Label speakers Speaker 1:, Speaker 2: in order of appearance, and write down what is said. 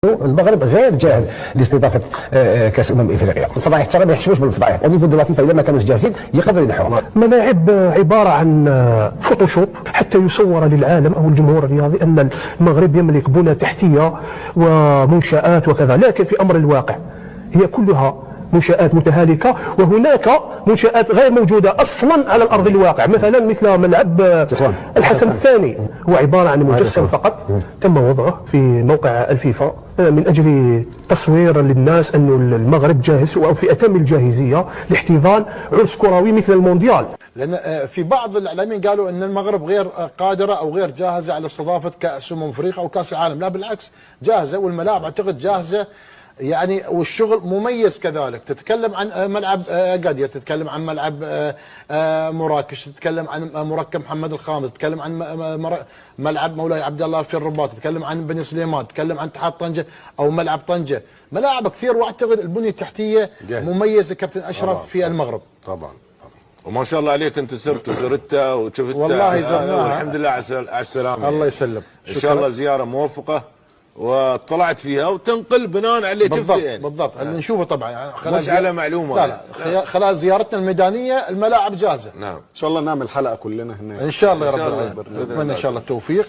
Speaker 1: المغرب غير جاهز لاستضافه كاس افريقيا. الفضائيات ترى ما يحسبوش بالفضائيات، ونيفو دو الفيفا اذا ما كانوش جاهزين يقدروا ينحوها.
Speaker 2: ملاعب عباره عن فوتوشوب حتى يصور للعالم او الجمهور الرياضي ان المغرب يملك بنى تحتيه ومنشآت وكذا، لكن في امر الواقع هي كلها منشآت متهالكة، وهناك منشآت غير موجودة أصلا على الأرض الواقع، مثل ملعب الحسن الثاني هو عبارة عن مجسم فقط تم وضعه في موقع الفيفا من أجل تصوير للناس أن المغرب جاهز أو في أتم الجاهزية لاحتضان عرس كروي مثل المونديال.
Speaker 3: لأن في بعض الإعلاميين قالوا أن المغرب غير قادرة أو غير جاهزة على استضافة كأس أفريقيا أو كأس العالم. لا بالعكس، جاهزة، والملاعب أعتقد جاهزة يعني، والشغل مميز كذلك. تتكلم عن ملعب قادية، تتكلم عن ملعب مراكش، تتكلم عن مركب محمد الخامس، تتكلم عن ملعب مولاي عبد الله في الرباط، تتكلم عن بني سليمان، تتكلم عن اتحاد طنجة او ملعب طنجة. ملاعب كثير، واعتقد البنية التحتية مميزة كابتن اشرف في المغرب.
Speaker 4: طبعا وما شاء الله عليك، انت سرت وزرتها وشفتها
Speaker 3: والله زرناها
Speaker 4: والحمد لله على السلامة.
Speaker 3: الله يسلم.
Speaker 4: ان شاء الله زيارة موفقة وطلعت فيها وتنقل بناء على اللي شفته يعني.
Speaker 3: بالضبط اللي نشوفه طبعا
Speaker 4: مش على معلومه.
Speaker 3: لا خلال زيارتنا الميدانيه الملاعب جاهزه.
Speaker 4: نعم
Speaker 5: ان شاء الله نعمل حلقه كلنا هناك
Speaker 3: ان شاء الله يا رب العالمين. نتمنى ان شاء الله التوفيق.